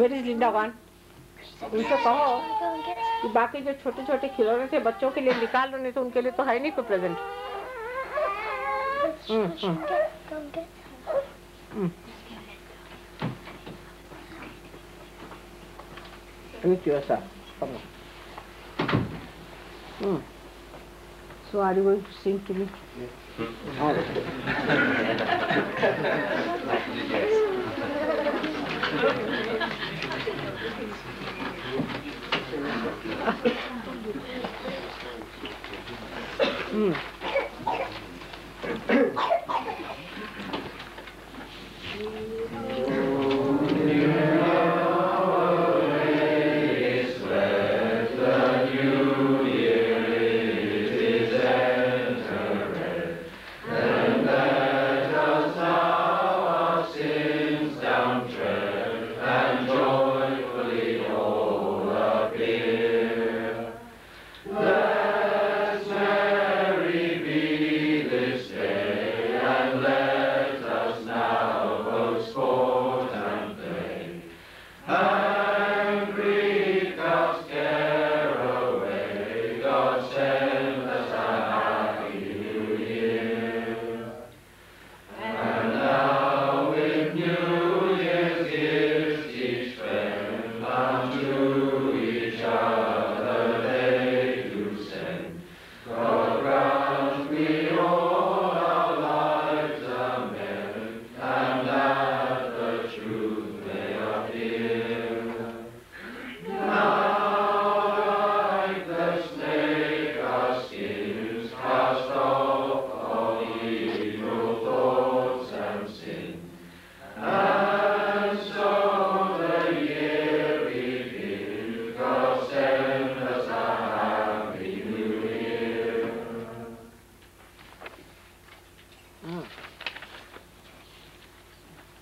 Where is Linda gone? उनसे कहो कि बाकी जो छोटे छोटे खिलौने थे बच्चों के लिए निकाल लो, नहीं तो उनके लिए तो है नहीं कोई present. Meet yourself. Come on. So are you going to sing to me? Yes. All right.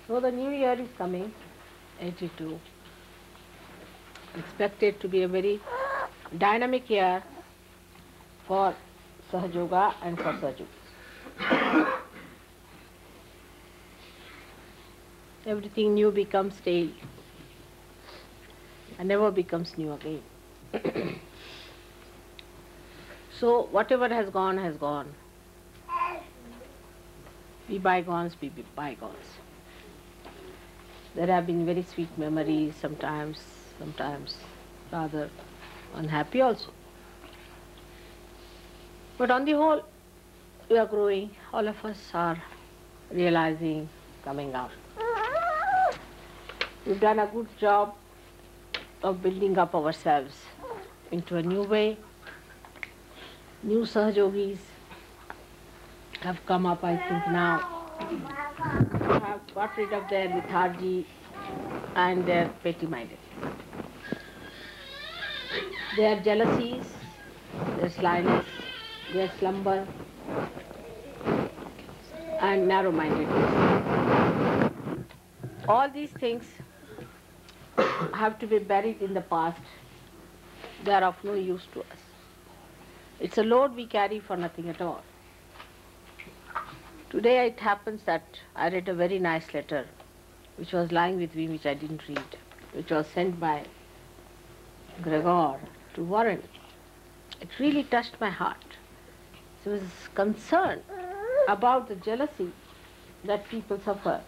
So the new year is coming, 82. Expected to be a very dynamic year for Sahajoga and for Sahajogis. Everything new becomes stale and never becomes new again. So whatever has gone has gone. Be bygones, be bygones. There have been very sweet memories, sometimes rather unhappy also. But on the whole, we are growing. All of us are realizing, coming out. We've done a good job of building up ourselves into a new way. New Sahajogis have come up, I think, now. Have got rid of their lethargy and their petty-mindedness. Their jealousies, their slyness, their slumber and narrow-mindedness. All these things have to be buried in the past. They are of no use to us. It's a load we carry for nothing at all. Today it happens that I read a very nice letter which was lying with me, which I didn't read, which was sent by Gregor to Warren. It really touched my heart. He was concerned about the jealousy that people suffer.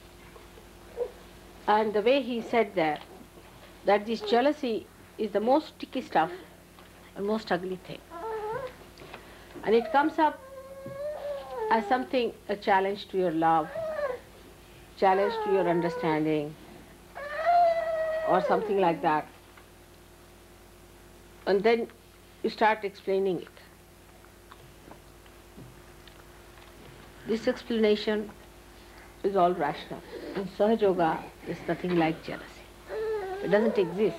And the way he said there, that this jealousy is the most sticky stuff and most ugly thing. And it comes up as something, a challenge to your love, challenge to your understanding, or something like that. And then you start explaining it. This explanation is all rational. In Sahajoga, there's nothing like jealousy. It doesn't exist.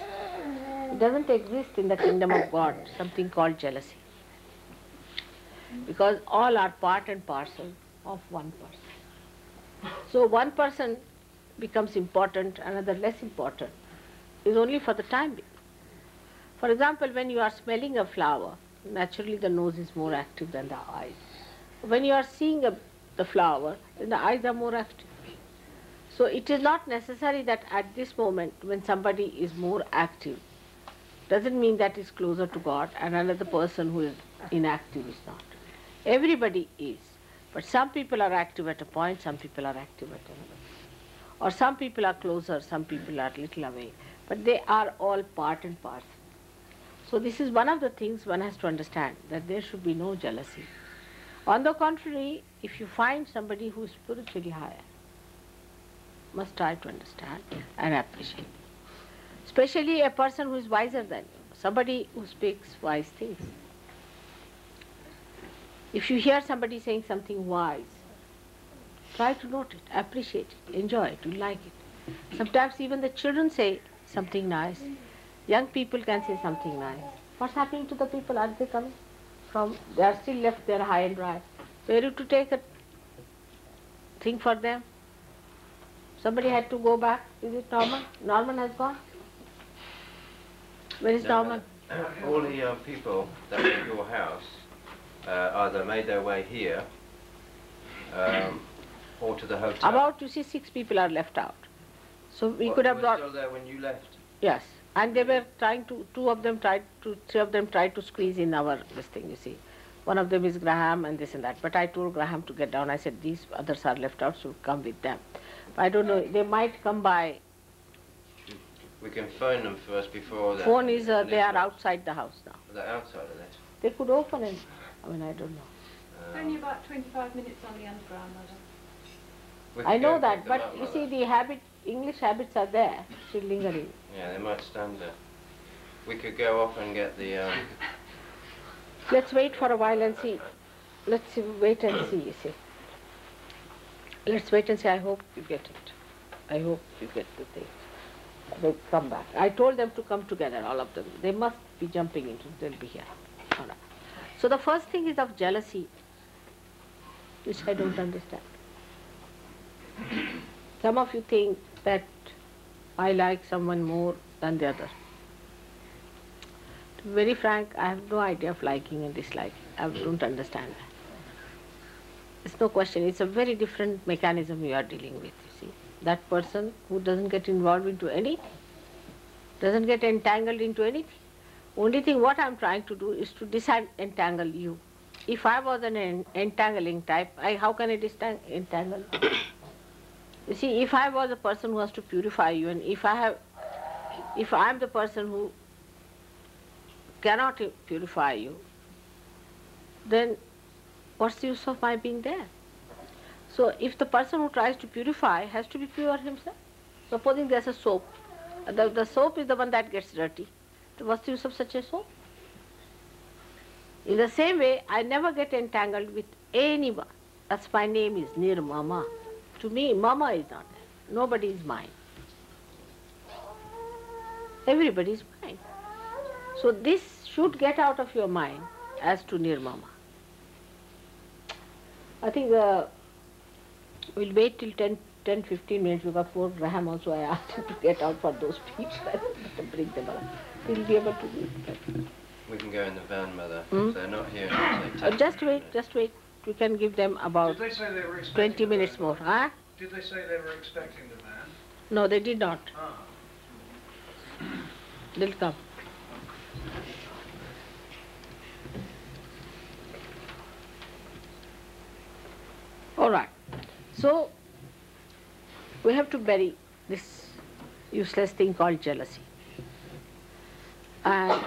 It doesn't exist in the kingdom of God, something called jealousy. Because all are part and parcel of one person. So one person becomes important, another less important, is only for the time being. For example, when you are smelling a flower, naturally the nose is more active than the eyes. When you are seeing the flower, then the eyes are more active. So it is not necessary that at this moment when somebody is more active, doesn't mean that is closer to God and another person who is inactive is not. Everybody is. But some people are active at a point, some people are active at another. Or some people are closer, some people are little away. But they are all part and parcel. So this is one of the things one has to understand, that there should be no jealousy. On the contrary, if you find somebody who is spiritually higher, must try to understand and appreciate. Especially a person who is wiser than you, somebody who speaks wise things. If you hear somebody saying something wise, try to note it, appreciate it, enjoy it, you like it. Sometimes even the children say something nice. Young people can say something nice. What's happening to the people? Are they coming from? They are still left there high and dry. So you have to take a thing for them. Somebody had to go back. Is it Norman? Norman has gone? Where is Norman? All the people that were at your house either made their way here or to the hotel. About, you see, 6 people are left out. So we could have brought... They were still there when you left? Yes. And they were trying to, 3 of them tried to squeeze in this thing, you see. One of them is Graham and this and that. But I told Graham to get down. I said, these others are left out, so come with them. But I don't know, they might come by. We can phone them first before that. Phone is, they are outside the house now. They're outside of that? They could open it. I mean, I don't know. It's only about 25 minutes on the underground, Mother. I know that, but you see, the English habits are there, still lingering. Yeah, they might stand there. We could go off and get the... Let's wait for a while and see. Let's wait and see, you see. Let's wait and see. I hope you get it. I hope you get the thing. They come back. I told them to come together, all of them. They must be jumping into it. They'll be here. All right. So the first thing is of jealousy, which I don't understand. Some of you think that I like someone more than the other. To be very frank, I have no idea of liking and disliking. I don't understand that. It's no question. It's a very different mechanism you are dealing with, you see. That person who doesn't get involved into anything, doesn't get entangled into anything. Only thing what I'm trying to do is to disentangle you. If I was an entangling type, how can I entangle? You see, if I was a person who has to purify you, and if I'm the person who cannot purify you, then what's the use of my being there? So if the person who tries to purify has to be pure himself. Supposing there's a soap, the soap is the one that gets dirty. What's the use of such a soap? In the same way, I never get entangled with anyone. That's my name is Nirmama. To me, Mama is not there. Nobody is mine. Everybody is mine. So this should get out of your mind as to Nirmama. I think we'll wait till 10-15 minutes because poor Graham also, I asked him to get out for those people and bring them out. He'll be able to do it. We can go in the van, Mother. They're not here. Say Just wait. We can give them about Did they say they were expecting 20 minutes more. Huh? Did they say they were expecting the van? No, they did not. Ah. They'll come. All right. So we have to bury this useless thing called jealousy. And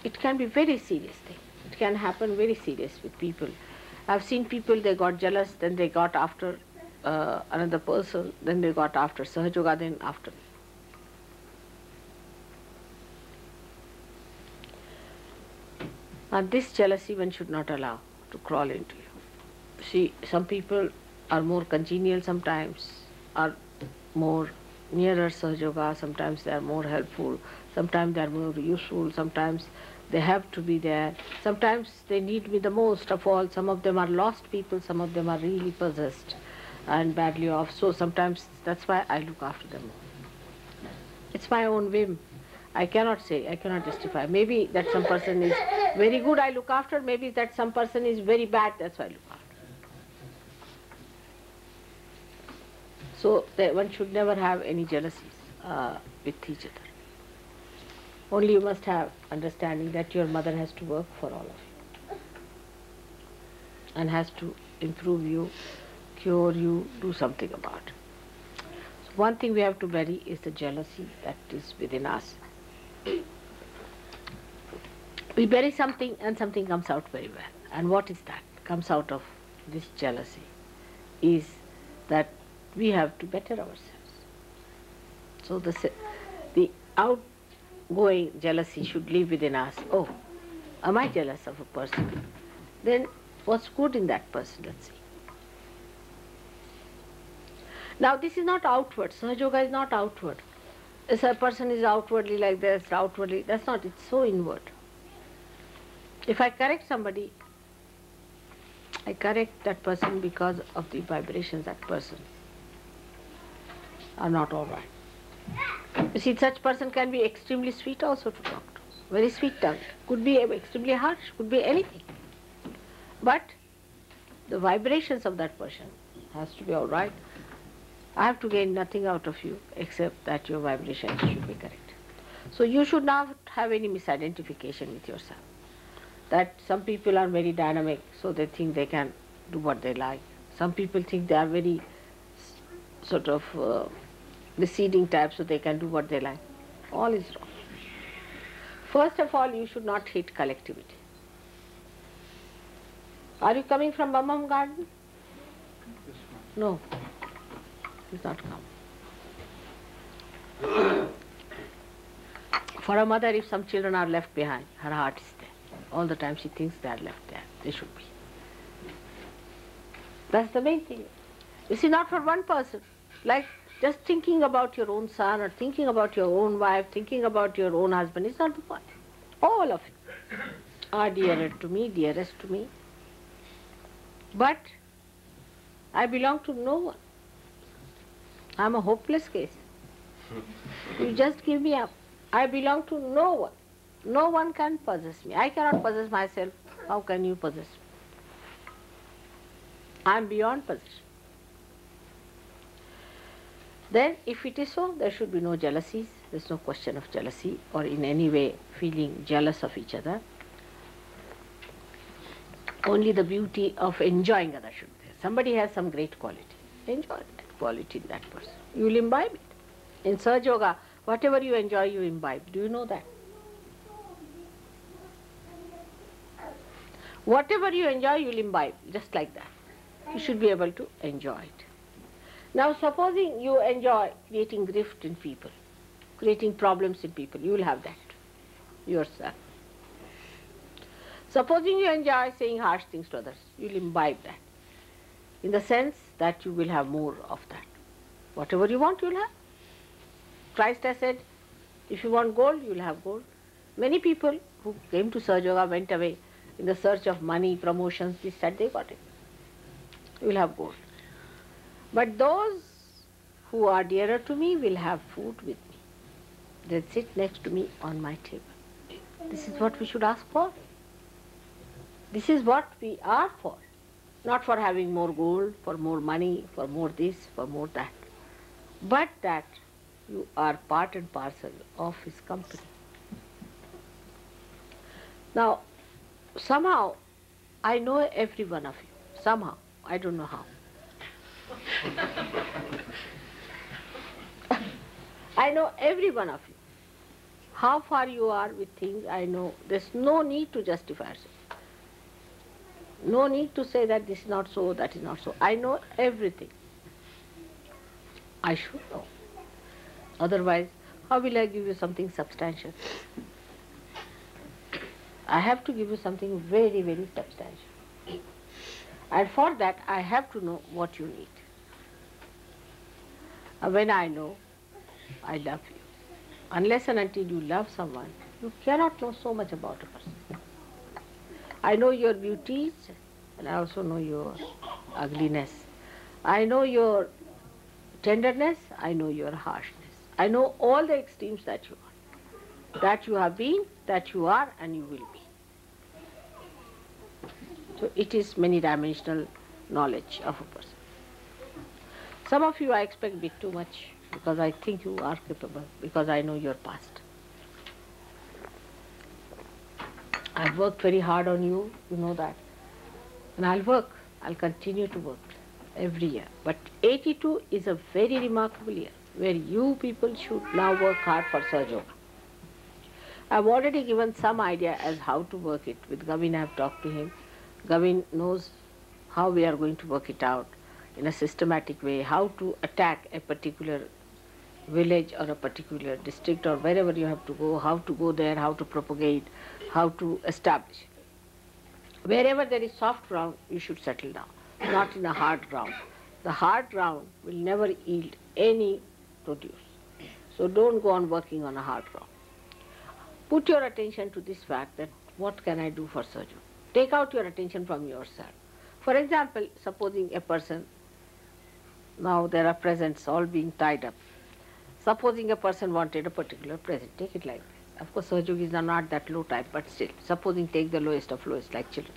it can be very serious thing. It can happen very serious with people. I've seen people, they got jealous, then they got after another person, then they got after Sahaja Yoga, then after me. And this jealousy one should not allow to crawl into you. See, some people are more congenial sometimes, are more nearer Sahaja Yoga, sometimes they are more helpful, sometimes they are more useful, sometimes they have to be there, sometimes they need me the most of all. Some of them are lost people, some of them are really possessed and badly off, so sometimes that's why I look after them more. It's my own whim. I cannot say, I cannot justify. Maybe that some person is very good, I look after, maybe that some person is very bad, that's why I look after. So that one should never have any jealousies with each other. Only you must have understanding that your mother has to work for all of you and has to improve you, cure you, do something about it. So one thing we have to bury is the jealousy that is within us. We bury something and something comes out very well. And what is that? Comes out of this jealousy is that we have to better ourselves. So the outgoing jealousy should live within us. Oh, am I jealous of a person? Then what's good in that person? Let's see. Now this is not outward. Sahaja Yoga is not outward. If a person is outwardly like this, outwardly, that's not, it's so inward. If I correct somebody, I correct that person because of the vibrations that person are not all right. You see, such person can be extremely sweet also to talk to. Very sweet tongue. Could be extremely harsh, could be anything. But the vibrations of that person has to be all right. I have to gain nothing out of you except that your vibrations should be correct. So you should not have any misidentification with yourself. That some people are very dynamic, so they think they can do what they like. Some people think they are very sort of receding type, so they can do what they like. All is wrong. First of all, you should not hate collectivity. Are you coming from Bamam Garden? No. He's not come. For a mother, if some children are left behind, her heart is there. All the time she thinks they are left there. They should be. That's the main thing. You see, not for one person. Like just thinking about your own son or thinking about your own wife, thinking about your own husband is not the point. All of you are dearer to me, dearest to me. But I belong to no one. I'm a hopeless case. You just give me up. I belong to no one. No one can possess me. I cannot possess myself. How can you possess me? I'm beyond possession. Then if it is so, there should be no jealousies. There's no question of jealousy or in any way feeling jealous of each other. Only the beauty of enjoying others should be there. Somebody has some great quality. Enjoy that quality in that person. You will imbibe it. In Sahaja Yoga, whatever you enjoy, you imbibe. Do you know that? Whatever you enjoy, you will imbibe, just like that. You should be able to enjoy it. Now, supposing you enjoy creating grift in people, creating problems in people, you will have that yourself. Supposing you enjoy saying harsh things to others, you will imbibe that, in the sense that you will have more of that. Whatever you want, you will have. Christ has said, if you want gold, you will have gold. Many people who came to Sahaja Yoga went away in the search of money, promotions, this, that, they got it. You will have gold. But those who are dearer to me will have food with me. They'll sit next to me on my table. This is what we should ask for. This is what we are for. Not for having more gold, for more money, for more this, for more that. But that you are part and parcel of his company. Now, somehow, I know every one of you. Somehow. I don't know how. I know every one of you. How far you are with things, I know. There's no need to justify yourself. No need to say that this is not so, that is not so. I know everything. I should know. Otherwise, how will I give you something substantial? I have to give you something very, very substantial. And for that, I have to know what you need. And when I know, I love you. Unless and until you love someone, you cannot know so much about a person. I know your beauties, and I also know your ugliness. I know your tenderness, I know your harshness. I know all the extremes that you are. That you have been, that you are, and you will be. So it is many-dimensional knowledge of a person. Some of you I expect a bit too much because I think you are capable, because I know your past. I've worked very hard on you, you know that. And I'll continue to work every year. But 82 is a very remarkable year where you people should now work hard for Sahaja Yoga. I've already given some idea as how to work it. With Gavin, I've talked to him. Gavin knows how we are going to work it out in a systematic way, how to attack a particular village or a particular district or wherever you have to go, how to go there, how to propagate, how to establish. Wherever there is soft ground, you should settle down, not in a hard ground. The hard ground will never yield any produce. So don't go on working on a hard ground. Put your attention to this fact that what can I do for Sahaja? Take out your attention from yourself. For example, supposing a person, now there are presents all being tied up. Supposing a person wanted a particular present, take it like this. Of course, Sahaja Yogis are not that low type, but still, supposing take the lowest of lowest, like children.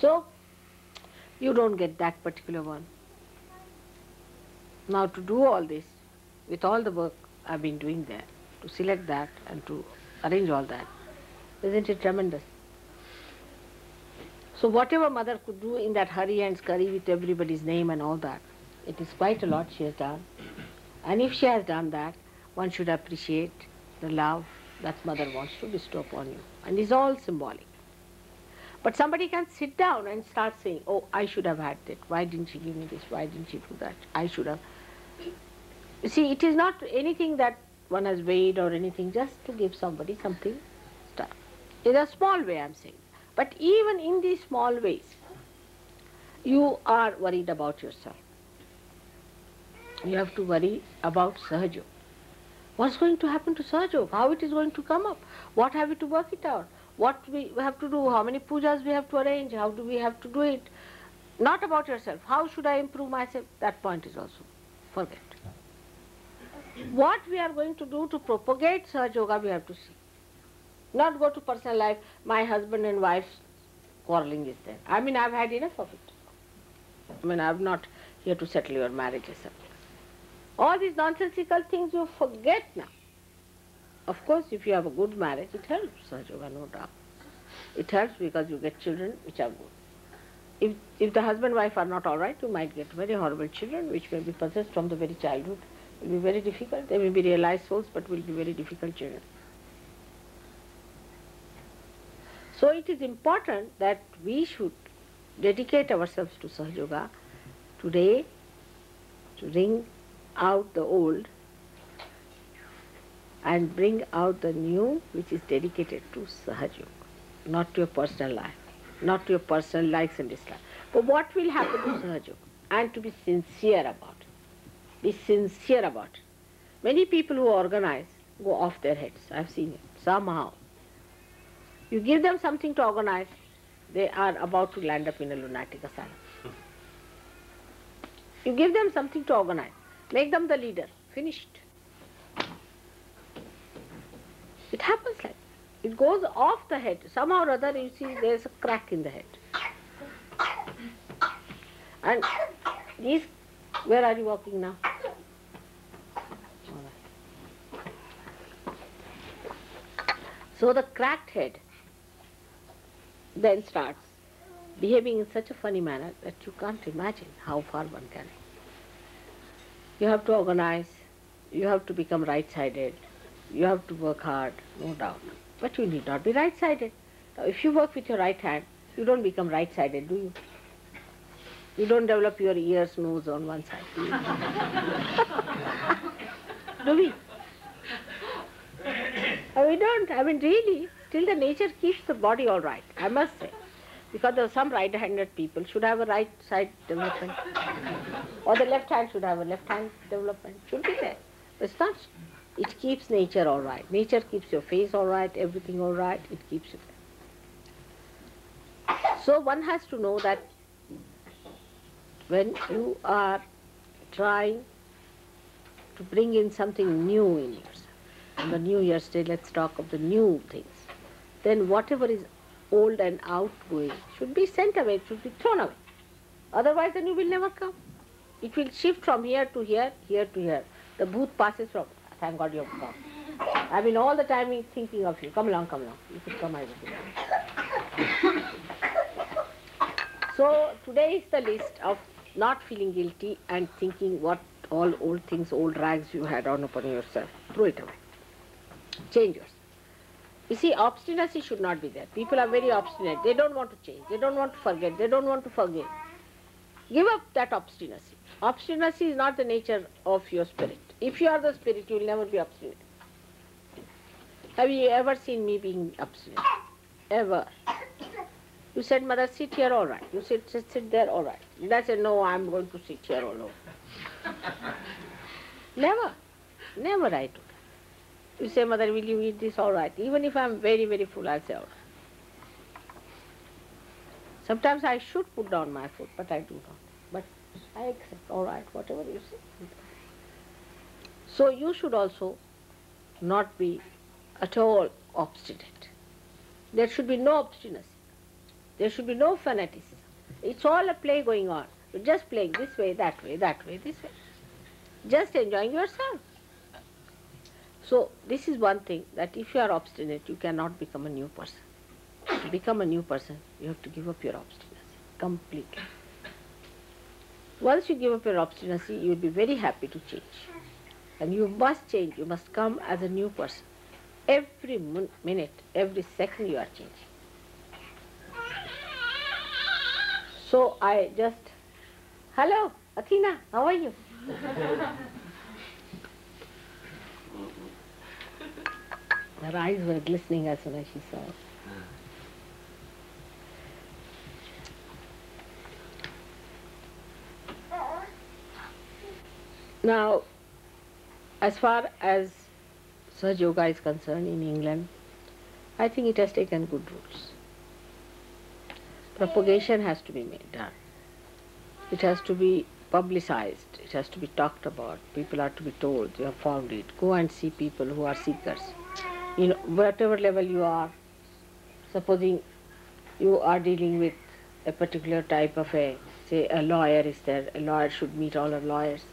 So, you don't get that particular one. Now to do all this, with all the work I've been doing there, to select that and to arrange all that, isn't it tremendous? So whatever mother could do in that hurry and scurry with everybody's name and all that, it is quite a lot she has done. And if she has done that, one should appreciate the love that mother wants to bestow upon you. And it's all symbolic. But somebody can sit down and start saying, oh, I should have had that. Why didn't she give me this? Why didn't she do that? I should have. You see, it is not anything that one has weighed or anything, just to give somebody something. In a small way, I'm saying. But even in these small ways, you are worried about yourself. You have to worry about Sahaja Yoga. What's going to happen to Sahaja Yoga? How it is going to come up? What have we to work it out? What we have to do? How many pujas we have to arrange? How do we have to do it? Not about yourself. How should I improve myself? That point is also forget. What we are going to do to propagate Sahaja Yoga, we have to see. Not go to personal life, my husband and wife's quarreling is there. I mean, I've had enough of it. I mean, I'm not here to settle your marriage or something. All these nonsensical things you forget now. Of course, if you have a good marriage, it helps, Sahaja Yoga, no doubt. It helps because you get children which are good. If the husband and wife are not all right, you might get very horrible children which may be possessed from the very childhood. It will be very difficult. They may be realized souls, but will be very difficult children. So it is important that we should dedicate ourselves to Sahaja Yoga today, to bring out the old and bring out the new, which is dedicated to Sahaja Yoga, not to your personal life, not to your personal likes and dislikes. But what will happen to Sahaja Yoga? And to be sincere about it. Be sincere about it. Many people who organize go off their heads. I've seen it, somehow. You give them something to organize, they are about to land up in a lunatic asylum. You give them something to organize, make them the leader, finished. It happens like that. It goes off the head. Somehow or other you see there's a crack in the head. And these, where are you walking now? So the cracked head then starts behaving in such a funny manner that you can't imagine how far one can. You have to organize, you have to become right-sided, you have to work hard, no doubt. But you need not be right-sided. Now, if you work with your right hand, you don't become right-sided, do you? You don't develop your ears, nose on one side, do you? Do we? We don't. I mean, really, still the nature keeps the body all right, I must say. Because there are some right-handed people should have a right side development. Or the left hand should have a left hand development. Should be there. But it's not. It keeps nature all right. Nature keeps your face all right, everything all right. It keeps you there. So one has to know that when you are trying to bring in something new in yourself, on the New Year's Day, let's talk of the new things, then whatever is old and outgoing should be sent away, should be thrown away. Otherwise the new will never come. It will shift from here to here, here to here. The booth passes from, thank God you have come. I've been all the time thinking of you. Come along, come along. You could come, I will be. So today is the list of not feeling guilty and thinking what all old things, old rags you had on upon yourself. Throw it away. Change yourself. You see, obstinacy should not be there. People are very obstinate. They don't want to change. They don't want to forget. They don't want to forgive. Give up that obstinacy. Obstinacy is not the nature of your spirit. If you are the spirit, you will never be obstinate. Have you ever seen me being obstinate? Ever. You said, Mother, sit here, all right. You sit there, all right. And I said, no, I'm going to sit here alone. Never. Never I do that. You say, Mother, will you eat this? All right. Even if I'm very, very full, I'll say, all right. Sometimes I should put down my food, but I do not. But I accept, all right, whatever you say. So you should also not be at all obstinate. There should be no obstinacy. There should be no fanaticism. It's all a play going on. You're just playing this way, that way, that way, this way. Just enjoying yourself. So this is one thing, that if you are obstinate, you cannot become a new person. To become a new person, you have to give up your obstinacy completely. Once you give up your obstinacy, you will be very happy to change. And you must change. You must come as a new person. Every minute, every second you are changing. So I just, hello, Athena, how are you? Her eyes were glistening as soon as she saw it. Now, as far as Sahaja Yoga is concerned in England, I think it has taken good roots. Propagation has to be done. It has to be publicized. It has to be talked about. People are to be told, you have found it. Go and see people who are seekers. You know, whatever level you are, supposing you are dealing with a particular type of say a lawyer is there, a lawyer should meet all the lawyers.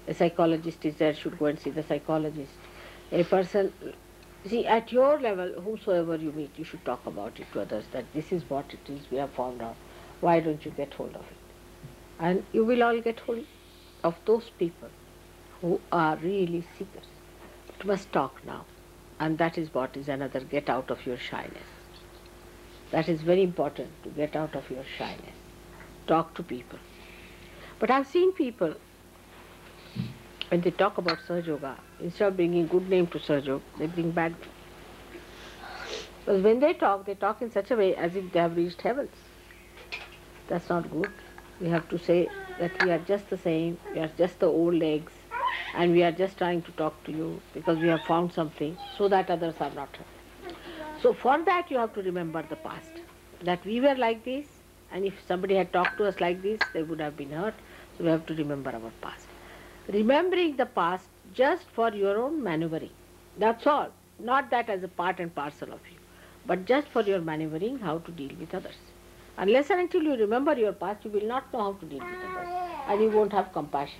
A psychologist is there, should go and see the psychologist. A person, see, at your level, whomsoever you meet, you should talk about it to others, that this is what it is, we have found out. Why don't you get hold of it? And you will all get hold of those people who are really seekers. You must talk now. And that is what is another, get out of your shyness. That is very important, to get out of your shyness. Talk to people. But I've seen people, when they talk about Sahaja Yoga, instead of bringing good name to Sahaja Yoga, they bring bad name. Because when they talk in such a way as if they have reached heavens. That's not good. We have to say that we are just the same, we are just the old eggs, and we are just trying to talk to you because we have found something so that others are not hurt. So for that you have to remember the past, that we were like this, and if somebody had talked to us like this, they would have been hurt. So we have to remember our past. Remembering the past just for your own maneuvering. That's all. Not that as a part and parcel of you, but just for your maneuvering, how to deal with others. Unless and until you remember your past, you will not know how to deal with others, and you won't have compassion.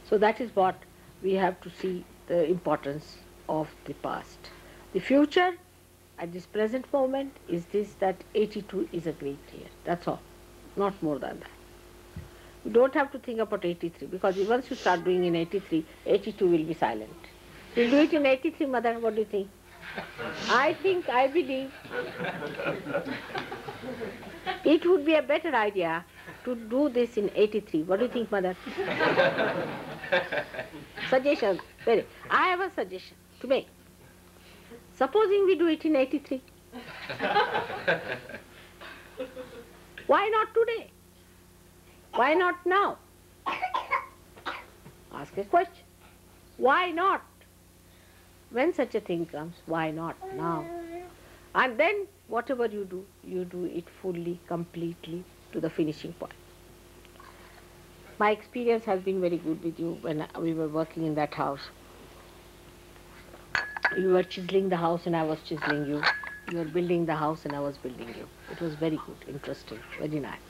So that is what we have to see, the importance of the past. The future, at this present moment, is this, that 82 is a great year. That's all. Not more than that. You don't have to think about 83, because once you start doing in 83, 82 will be silent. You'll do it in 83, Mother, what do you think? I believe it would be a better idea to do this in 83. What do you think, Mother? Suggestion. I have a suggestion to make. Supposing we do it in 83. Why not today? Why not now? Ask a question. Why not? When such a thing comes, why not now? And then whatever you do it fully, completely, to the finishing point. My experience has been very good with you when we were working in that house. You were chiseling the house and I was chiseling you. You were building the house and I was building you. It was very good, interesting, very nice.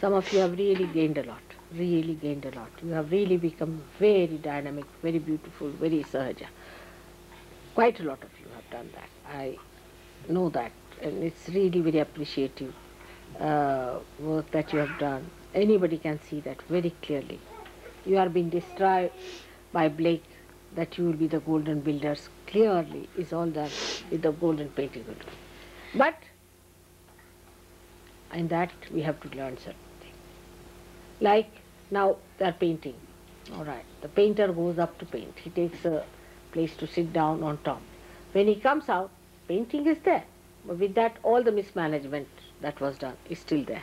Some of you have really gained a lot, really gained a lot. You have really become very dynamic, very beautiful, very sahaja. Quite a lot of you have done that. I know that, and it's really very appreciative work that you have done. Anybody can see that very clearly. You are being described by Blake that you will be the golden builders. Clearly is all done with the golden painting. But in that we have to learn certain things. Like now they are painting. All right, the painter goes up to paint. He takes a place to sit down on top. When he comes out, painting is there. But with that, all the mismanagement that was done is still there.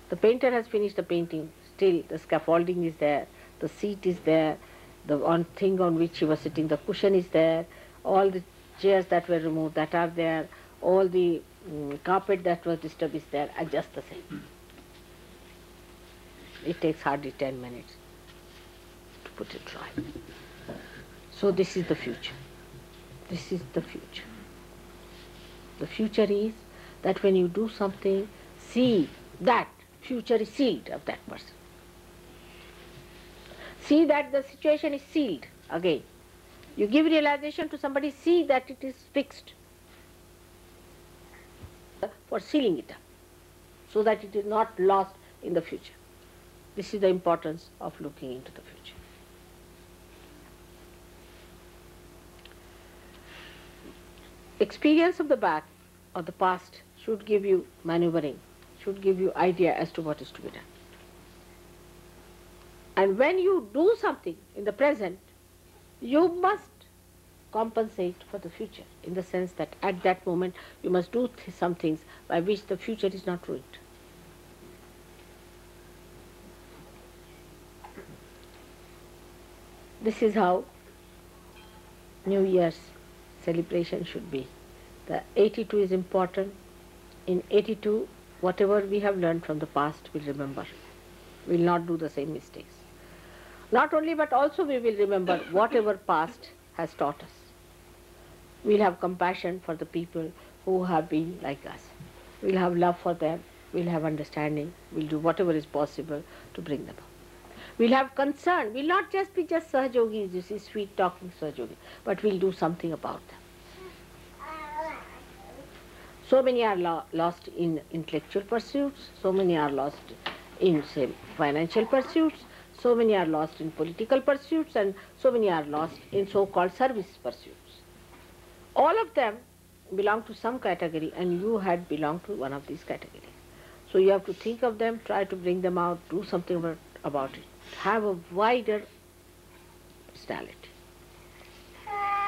The painter has finished the painting, still the scaffolding is there, the seat is there, the thing on which he was sitting, the cushion is there, all the chairs that were removed that are there, all the carpet that was disturbed is there, are just the same. It takes hardly 10 minutes to put it dry. So this is the future. This is the future. The future is that when you do something, see that future is sealed of that person. See that the situation is sealed again. You give realization to somebody, see that it is fixed for sealing it up so that it is not lost in the future. This is the importance of looking into the future. Experience of the back or the past should give you maneuvering, should give you idea as to what is to be done. And when you do something in the present, you must compensate for the future, in the sense that at that moment you must do some things by which the future is not ruined. This is how New Year's celebration should be. The 82 is important. In 82, whatever we have learned from the past, we'll remember. We'll not do the same mistakes. Not only, but also we will remember whatever past has taught us. We'll have compassion for the people who have been like us. We'll have love for them. We'll have understanding. We'll do whatever is possible to bring them up. We'll have concern. We'll not just be just Sahajogis, you see, sweet talking Sahajogis, but we'll do something about them. So many are lost in intellectual pursuits, so many are lost in, say, financial pursuits, so many are lost in political pursuits, and so many are lost in so-called service pursuits. All of them belong to some category, and you had belonged to one of these categories. So you have to think of them, try to bring them out, do something about it. Have a wider personality.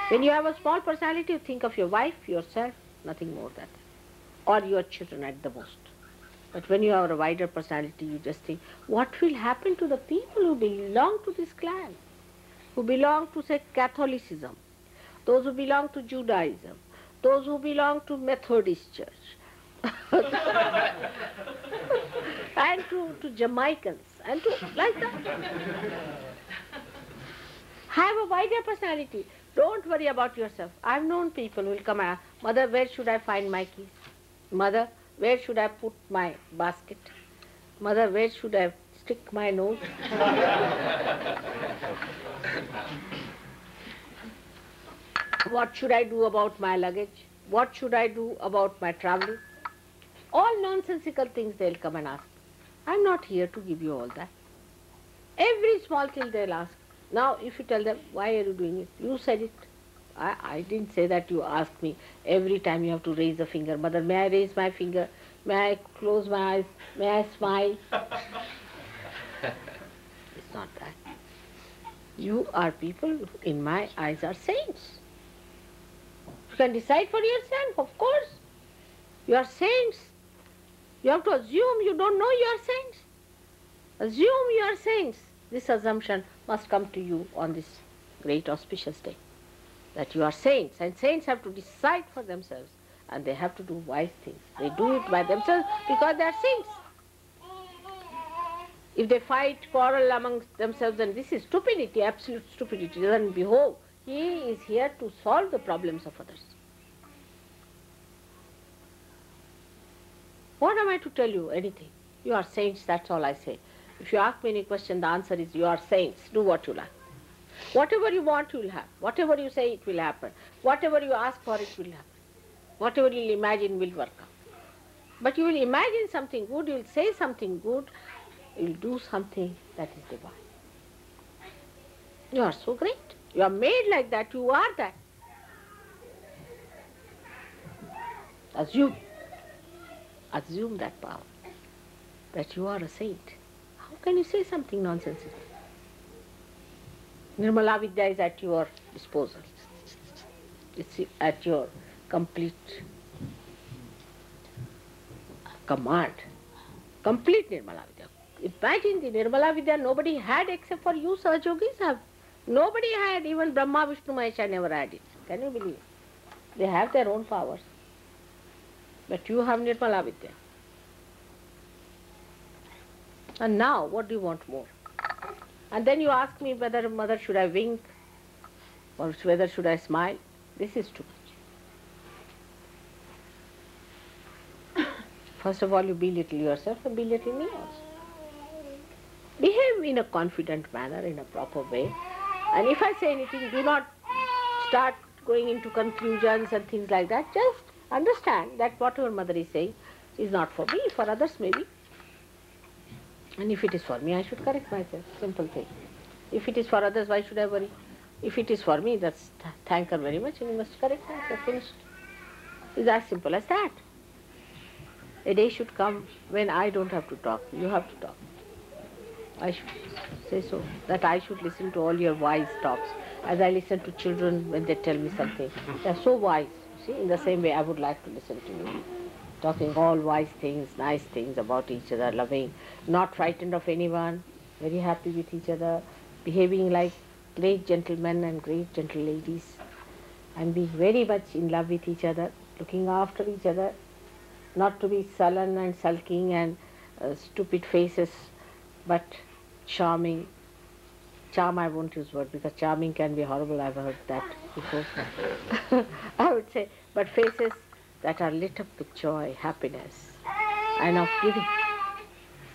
When you have a small personality, you think of your wife, yourself, nothing more than that, or your children at the most. But when you have a wider personality, you just think, what will happen to the people who belong to this clan, who belong to, say, Catholicism, those who belong to Judaism, those who belong to Methodist Church, and to Jamaicans, and to like that. Have a wider personality. Don't worry about yourself. I've known people who will come and ask, Mother, where should I find my keys? Mother, where should I put my basket? Mother, where should I stick my nose? What should I do about my luggage? What should I do about my traveling? All nonsensical things they'll come and ask. I'm not here to give you all that. Every small thing they'll ask. Now, if you tell them, why are you doing it? You said it. I didn't say that you asked me. Every time you have to raise a finger. Mother, may I raise my finger? May I close my eyes? May I smile? It's not that. You are people who, in my eyes, are saints. You can decide for yourself, of course. You are saints. You have to assume you don't know you are saints. Assume you are saints. This assumption must come to you on this great auspicious day, that you are saints, and saints have to decide for themselves, and they have to do wise things. They do it by themselves because they are saints. If they fight, quarrel amongst themselves, then this is stupidity, absolute stupidity. It doesn't behove. He is here to solve the problems of others. What am I to tell you? Anything. You are saints, that's all I say. If you ask me any question, the answer is you are saints. Do what you like. Whatever you want, you will have. Whatever you say, it will happen. Whatever you ask for, it will happen. Whatever you imagine will work out. But you will imagine something good, you will say something good, you will do something that is divine. You are so great. You are made like that. You are that. Assume that power, that you are a saint. How can you say something nonsensical? Nirmala Vidya is at your disposal. It's at your complete command. Complete Nirmala Vidya. Imagine the Nirmala Vidya nobody had except for you, Sahajogis have. Nobody had, even Brahma, Vishnu, Mahesha never had it. Can you believe? They have their own powers. But you have Nirmala Vidya. And now, what do you want more? And then you ask me whether, mother, should I wink or whether should I smile? This is too much. First of all, you belittle yourself and belittle me also. Behave in a confident manner, in a proper way. And if I say anything, do not start going into conclusions and things like that. Just understand that whatever mother is saying is not for me, for others maybe. And if it is for me, I should correct myself. Simple thing. If it is for others, why should I worry? If it is for me, that's thank her very much and you must correct myself. Finished. It's as simple as that. A day should come when I don't have to talk. You have to talk. I should say so. That I should listen to all your wise talks. As I listen to children when they tell me something. They are so wise. See, in the same way I would like to listen to you. Talking all wise things, nice things about each other, loving, not frightened of anyone, very happy with each other, behaving like great gentlemen and great gentle ladies, and being very much in love with each other, looking after each other, not to be sullen and sulking and stupid faces, but charming. Charm I won't use word because charming can be horrible, I've heard that before. I would say, but faces that are lit up with joy, happiness, and of giving.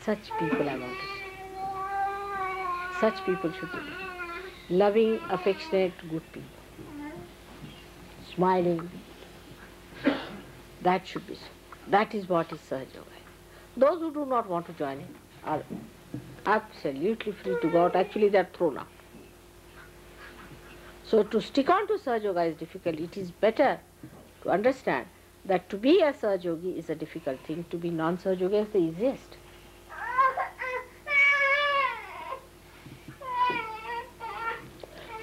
Such people I want to see. Such people should be loving, affectionate, good people. Smiling. That should be so. That is what is Sahaja Yoga. Those who do not want to join in are absolutely free to go out. Actually, they are thrown out. So to stick on to Sahaja Yoga is difficult. It is better to understand that to be a Sahaja Yogi is a difficult thing. To be non-Sahaja Yogi is the easiest.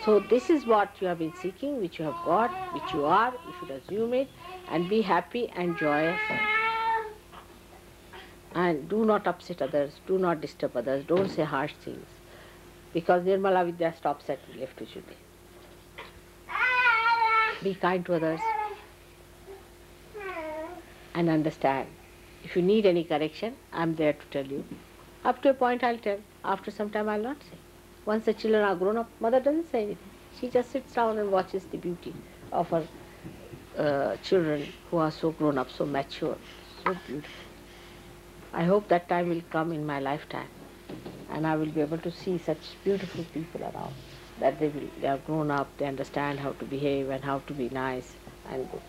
So this is what you have been seeking, which you have got, which you are. You should assume it and be happy and joyous. And do not upset others, do not disturb others, don't say harsh things. Because Nirmala Vidya stops at left which you did. Be kind to others and understand. If you need any correction, I am there to tell you. Up to a point I will tell, after some time I will not say. Once the children are grown up, mother doesn't say anything. She just sits down and watches the beauty of her children who are so grown up, so mature, so beautiful. I hope that time will come in my lifetime and I will be able to see such beautiful people around, that they are grown up, they understand how to behave and how to be nice and good.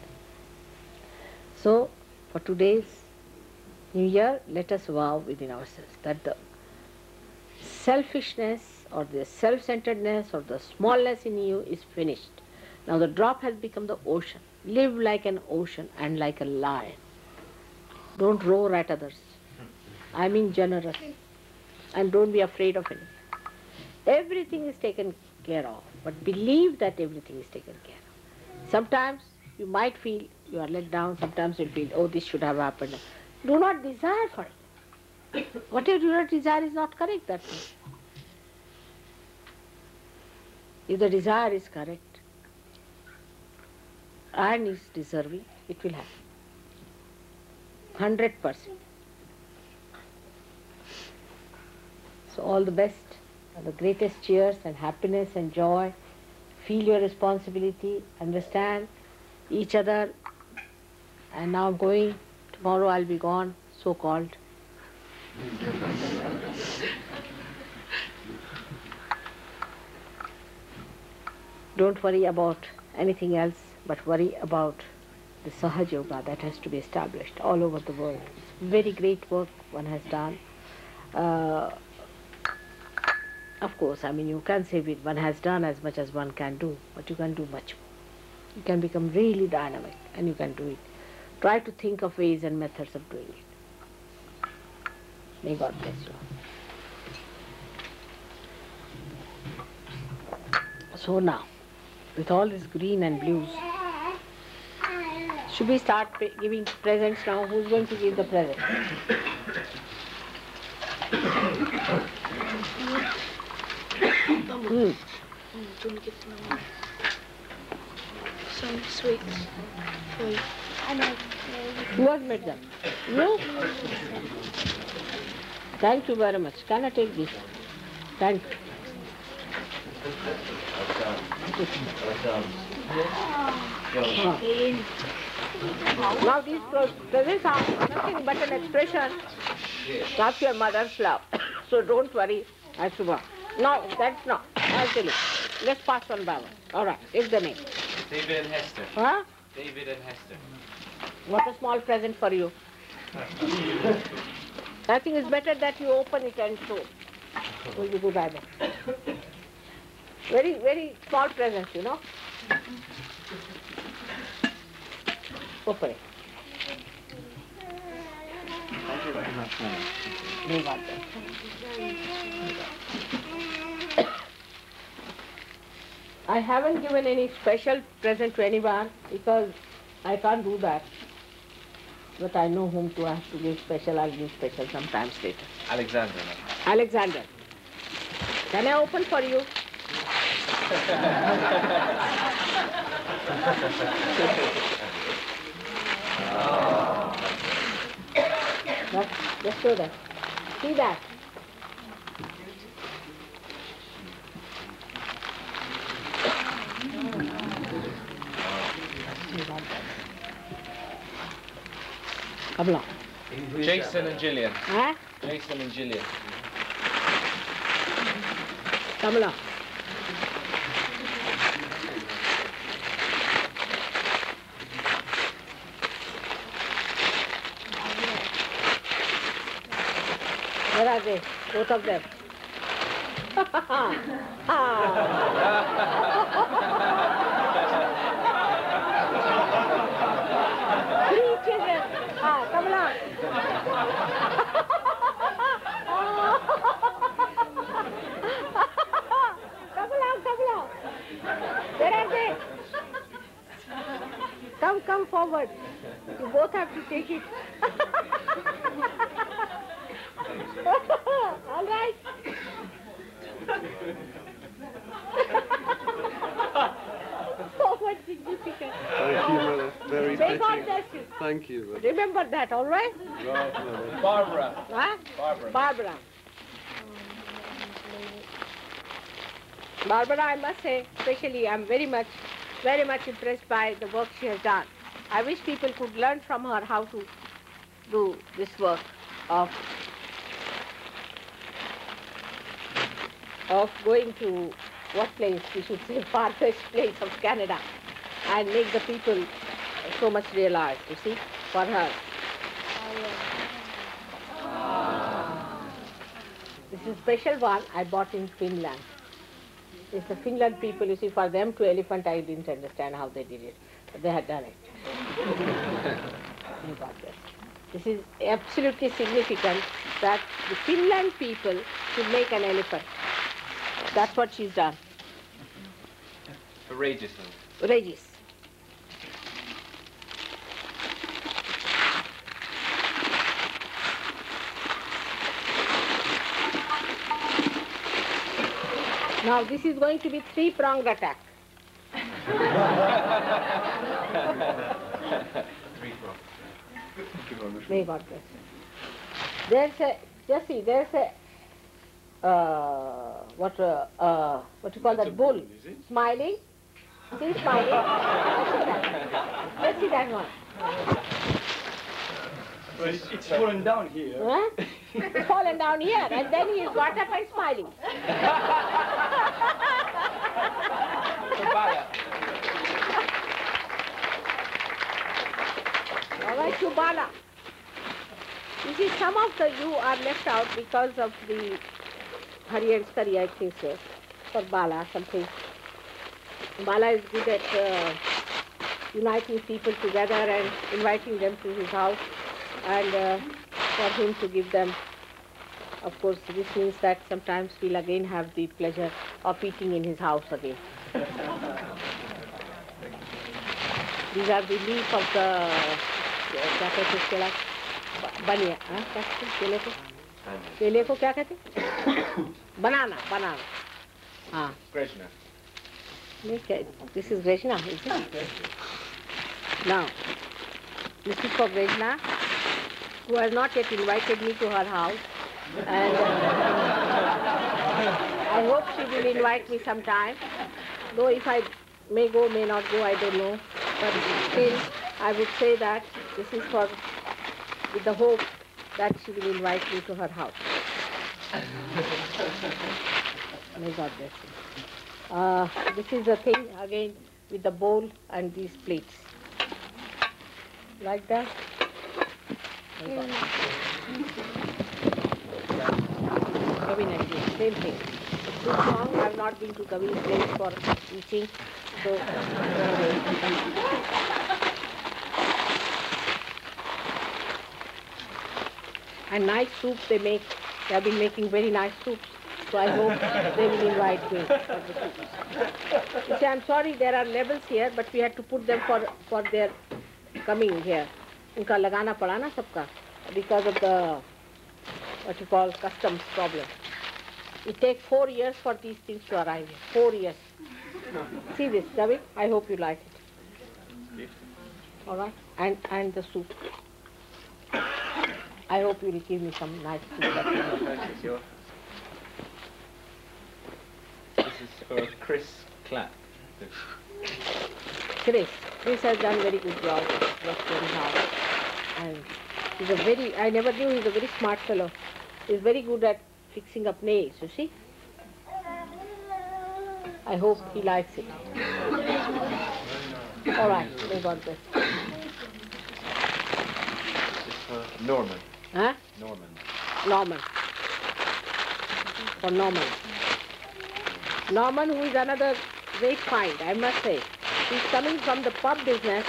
So, for today's New Year, let us vow within ourselves that the selfishness or the self-centeredness or the smallness in you is finished. Now the drop has become the ocean. Live like an ocean and like a lion. Don't roar at others. I mean generous. And don't be afraid of anything. Everything is taken care of, but believe that everything is taken care of. Sometimes you might feel you are let down, sometimes you'll feel, oh, this should have happened. Do not desire for it. Whatever you do not desire is not correct, that means. If the desire is correct and is deserving, it will happen. 100%. So all the best, and the greatest cheers and happiness and joy. Feel your responsibility, understand each other. And now I'm going, tomorrow I'll be gone, so-called. Don't worry about anything else, but worry about the Sahaja Yoga that has to be established all over the world. Very great work one has done. Of course, I mean, you can say one has done as much as one can do, but you can do much more. You can become really dynamic, and you can do it. Try to think of ways and methods of doing it. May God bless you. So now, with all this green and blues, should we start giving presents now? Who's going to give the present? Some sweets for you. Who has made them? You? Thank you very much. Can I take this? Thank you. Now these presents are nothing but an expression of your mother's love. So don't worry, Ashubha. No, that's not. I'll tell you. Let's pass on by one. All right, take the name. David and Hester. Huh? David and Hester. What a small present for you. I think it's better that you open it and show. Will be good either. Very, very small present, you know. Open it. Thank you very much. May God bless. I haven't given any special present to anyone because I can't do that. But I know whom to have to give special. I'll give special sometimes later. Alexander. Alexander. Can I open for you? Just show that. See that. Come along. Jason and Gillian. Huh? Jason and Gillian. Come along. Where are they? Both of them. Three children. Come along. Come along. Where are they? Come forward. You both have to take it. All right. So much significant. Thank you, Mother. Very May God touching. bless you. Thank you. Remember that, all right? Right, Mother. Barbara. Huh? Barbara. Barbara, I must say, especially, I'm very much impressed by the work she has done. I wish people could learn from her how to do this work of going to what place, we should say, farthest place of Canada and make the people so much realize, you see, for her. This is a special one I bought in Finland. It's the Finland people, you see, for them to elephant, I didn't understand how they did it, but they had done it. You got this. This is absolutely significant that the Finland people should make an elephant. That's what she's done. Courageous. Regis. Now this is going to be three-pronged attack. May God bless you. There's a, just see, there's a, what you call that, bull, smiling. See, smiling. Let's see that one. Well, it's fallen down here. Huh? It's fallen down here, and then he got up and smiling. All right, Shubala. You see, some of you are left out because of the Hari and Skari, I think so. For Bala, something. Bala is good at uniting people together and inviting them to his house, and for him to give them, of course, this means that sometimes we'll again have the pleasure of eating in his house again. These are the leaf of the क्या कहते हैं केला बनिया हाँ क्या कहते हैं केले को क्या कहते हैं बनाना हाँ Krishna. This is Greshna, is it? Now, this is for Greshna, who has not yet invited me to her house, and I hope she will invite me sometime. Though if I may go, may not go, I don't know. But still, I would say that this is for, with the hope that she will invite me to her house. May God bless you. This is the thing again with the bowl and these plates. Like that. Kavin again, same thing. Too long, I have not been to Kavin's place for eating. So, and nice soup they make. They have been making very nice soups. So I hope they will invite me for the soups. You see, I'm sorry there are labels here, but we had to put them for their coming here. Unka lagana pada na sabka because of the what you call customs problem. It takes 4 years for these things to arrive here. 4 years. See this, Ravi? I hope you like it. All right, and the soup. I hope you will give me some nice soup. This is for Chris Clapp. Chris has done very good job. Worked very hard. And he's a very, I never knew he's a very smart fellow. He's very good at fixing up nails, you see. I hope he likes it. All right, may God bless. This is for Norman. Huh? Norman. For Norman. Norman, who is another great find, I must say. He's coming from the pub business.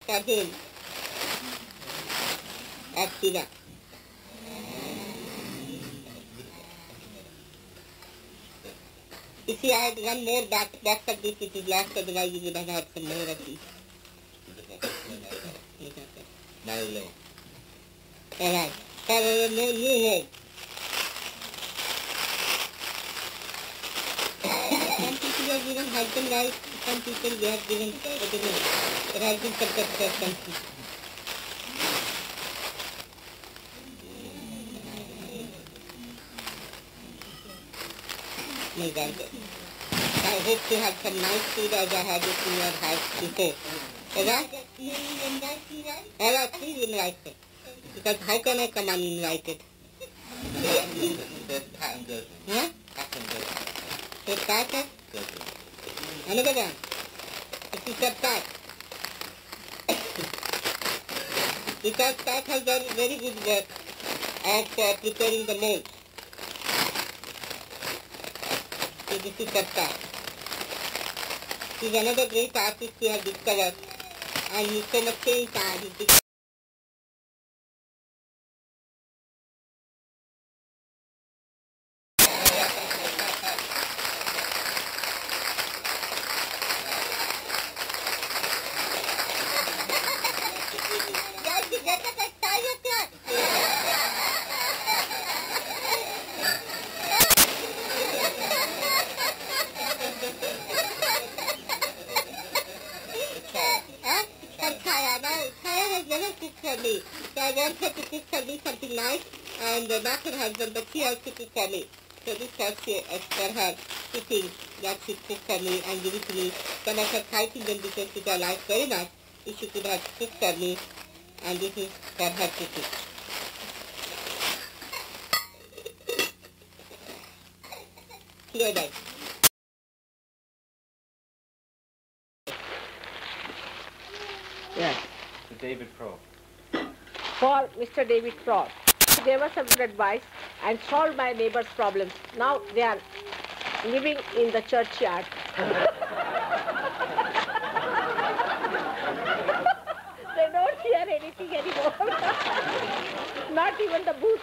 For him at Shiva. You see, I had one more box of this. It is last, otherwise you would have had some more of these. All right. For our new home. Some people have given husband wife, some people they have given, it has been subject for some people. I hope to have some nice food as I had it in your house before. Alright? Alright, please invite me. Because how can I come uninvited? Huh? It's Pat? Another one. This is a Pat. Because Pat has done very good work at preparing the molds. So this is Sapta. He's another great artist we have discovered, and he's so much changed art. So I want her to cook for me something nice, and not her husband, but she also cook for me. So this was for her sitting that she cooked for me and give it to me. Then I said, thank you, then because it I like very much, if she could have cooked for me, and this is for her to cook. Clear that. Yes. To David Croft. For Mr. David Croft. He gave us some good advice and solved my neighbor's problems. Now they are living in the churchyard. They don't hear anything anymore. Not even the booth.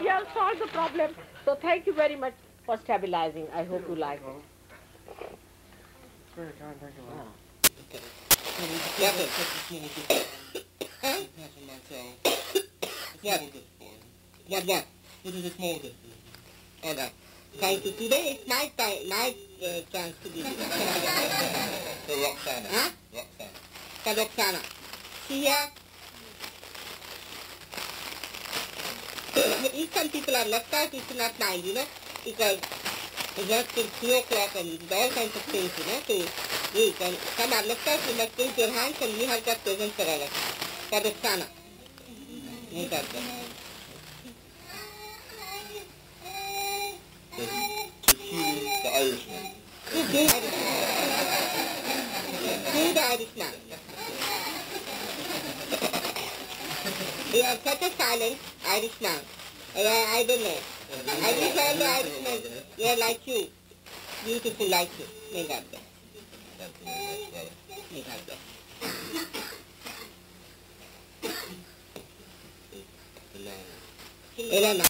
You have solved the problem. So thank you very much for stabilizing. I hope you like it. What? This is a small gift. All right. Thank you. Today it's my time, my chance to give you. For Roxana. Huh? Roxana. For Roxana. See here? If some people are left out, it's not mind, you know, because it's just till 3 o'clock and all kinds of things, you know, to eat. And some are left out, you must raise your hands and we have got presents for us. For Roxana. You got that. To Hugh the Irishman. Who the Irishman? You are such a silent Irishman. I don't know. I wish all the Irishmen were like you. Beautiful like you. May God bless. May God bless. Elena.